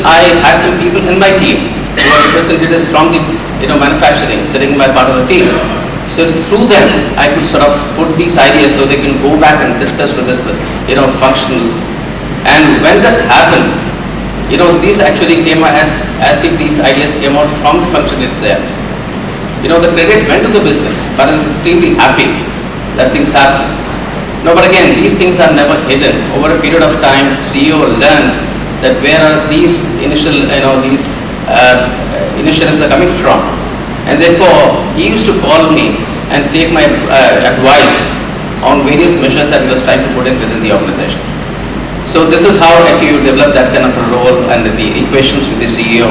I had some people in my team who are representatives from the manufacturing sitting in my part of the team. So through them, I could sort of put these ideas so they can go back and discuss with this, functionals. And when that happened, these actually came as if these ideas came out from the function itself. The credit went to the business, but I was extremely happy that things happened. No, but again, these things are never hidden. Over a period of time, CEO learned that where are these initiatives are coming from. And therefore, he used to call me and take my advice on various measures that he was trying to put in within the organization. So this is how actually you develop that kind of a role and the equations with the CEO.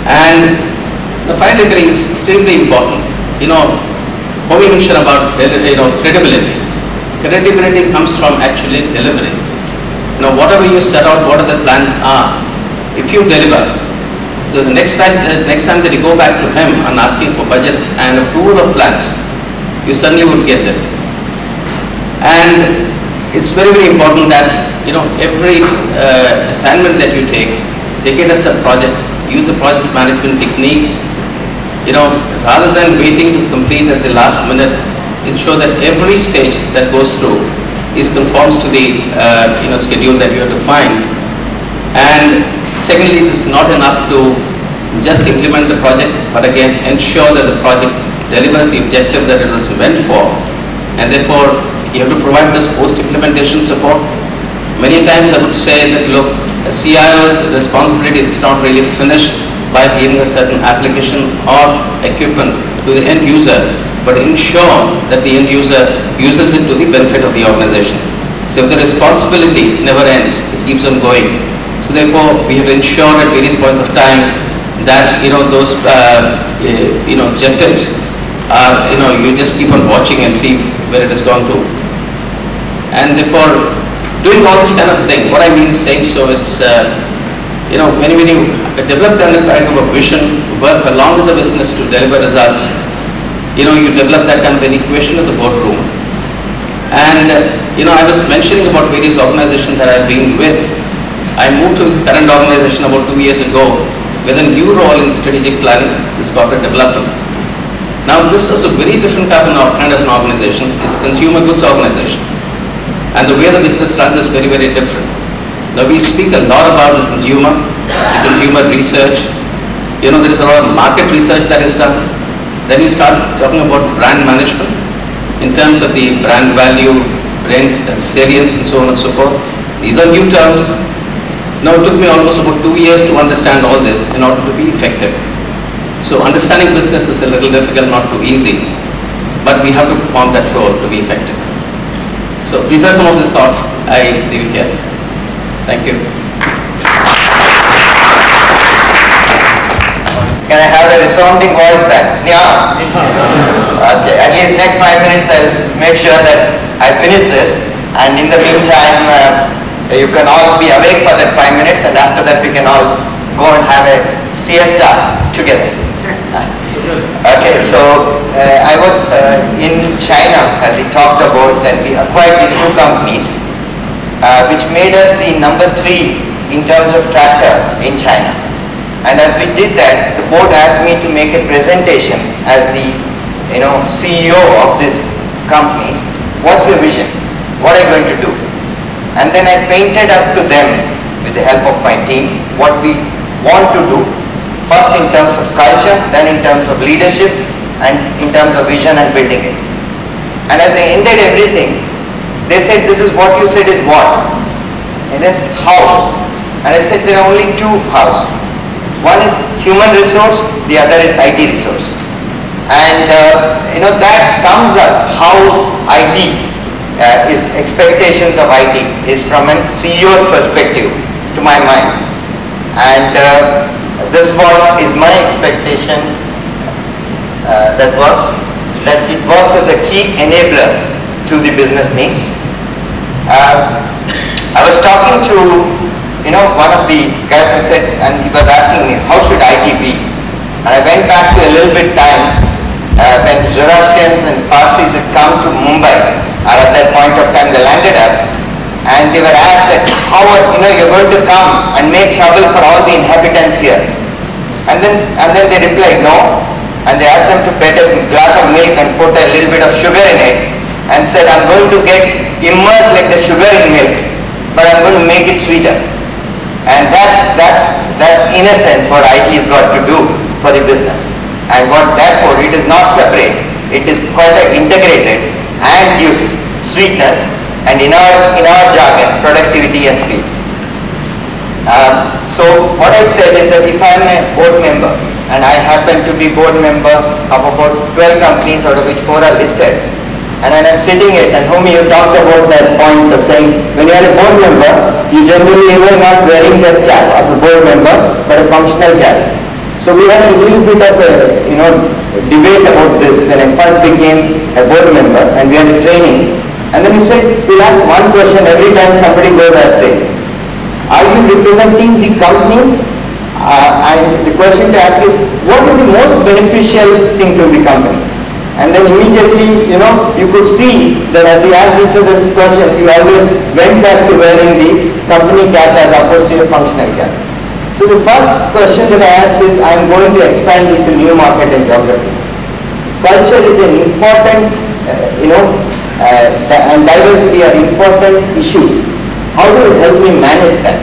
And the final thing is extremely important. How we mention about credibility. Credibility comes from actually delivering. Whatever you set out, what the plans are, if you deliver, so the next time that you go back to him and asking for budgets and approval of plans, you certainly would get them. And it's very, very important that every assignment that you take it as a project. Use the project management techniques. Rather than waiting to complete at the last minute, ensure that every stage that goes through conforms to the schedule that you have to find. And secondly, it is not enough to just implement the project, but again ensure that the project delivers the objective that it was meant for. And therefore, you have to provide this post-implementation support. Many times I would say that, look, a CIO's responsibility is not really finished by giving a certain application or equipment to the end user, but ensure that the end user uses it to the benefit of the organization. So if the responsibility never ends, it keeps on going. So therefore, we have to ensure at various points of time that those objectives are you just keep on watching and see where it has gone to. And therefore, doing all this kind of thing, what I mean saying so is when you develop that kind of a vision, work along with the business to deliver results, you develop that kind of an equation in the boardroom. And I was mentioning about various organizations that I've been with. I moved to this current organization about 2 years ago with a new role in strategic planning, this corporate development. Now this is a very different kind of an organization. It's a consumer goods organization. And the way the business runs is very, very different. Now we speak a lot about the consumer research. There is a lot of market research that is done. Then you start talking about brand management in terms of the brand value, brand salience and so on and so forth. These are new terms. Now it took me almost about 2 years to understand all this in order to be effective. So understanding business is a little difficult, not too easy, but we have to perform that role to be effective. So these are some of the thoughts I leave it here. Thank you. Can I have a resounding voice back? Yeah. Okay, at least next 5 minutes I'll make sure that I finish this, and in the meantime you can all be awake for that 5 minutes, and after that we can all go and have a siesta together. Okay, so I was in China, as he talked about, that we acquired these 2 companies which made us the number 3 in terms of tractor in China. And as we did that, the board asked me to make a presentation as the CEO of these companies. What's your vision? What are you going to do? And then I painted up to them with the help of my team what we want to do. First in terms of culture, then in terms of leadership, and in terms of vision and building it. And as I ended everything, they said, this is what you said is what? And they said, how? And I said, there are only 2 hows. One is human resource, the other is IT resource. And that sums up how IT is expectations of IT is from a CEO's perspective, to my mind. And this one is my expectation that it works as a key enabler to the business needs. I was talking to one of the guys and he was asking me, how should IT be? And I went back to a little bit time when Zoroastrians and Parsis had come to Mumbai, and at that point of time they landed up, and they were asked that how you're going to come and make trouble for all the inhabitants here. And then they replied no, and they asked them to bet a glass of milk and put a little bit of sugar in it, and said, I'm going to get immersed like the sugar in milk, but I'm going to make it sweeter. And that's in a sense what IT has got to do for the business. And therefore it is not separate, it is quite integrated and use sweetness, and in our jargon, productivity and speed. So what I said is that if I'm a board member, and I happen to be board member of about 12 companies, out of which 4 are listed, and then I'm sitting it, and Homi, you talked about that point of saying when you are a board member, you generally are not wearing that cap of a board member, but a functional cap. So we had a little bit of a debate about this when I first became a board member, and we had a training. And then he said, we'll ask one question every time somebody goes astray. Are you representing the company? And the question to ask is, what is the most beneficial thing to the company? And then immediately, you could see that as we asked each other this question, we always went back to wearing the company cap as opposed to a functional cap. So the first question that I asked is, I'm going to expand into new market and geography. Culture is an important, and diversity are important issues. How do you help me manage that?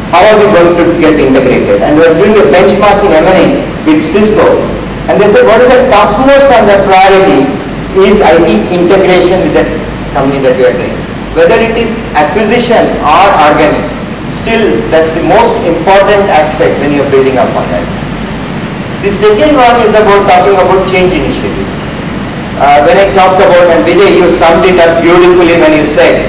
How are we going to get integrated? And I was doing a benchmarking M&A with Cisco, and they said, what is the topmost on the priority is IT integration with the company that we are doing. Whether it is acquisition or organic, still that's the most important aspect when you're building up on that. The second one is about talking about change initiative. When I talked about, and Vijay, you summed it up beautifully when you said,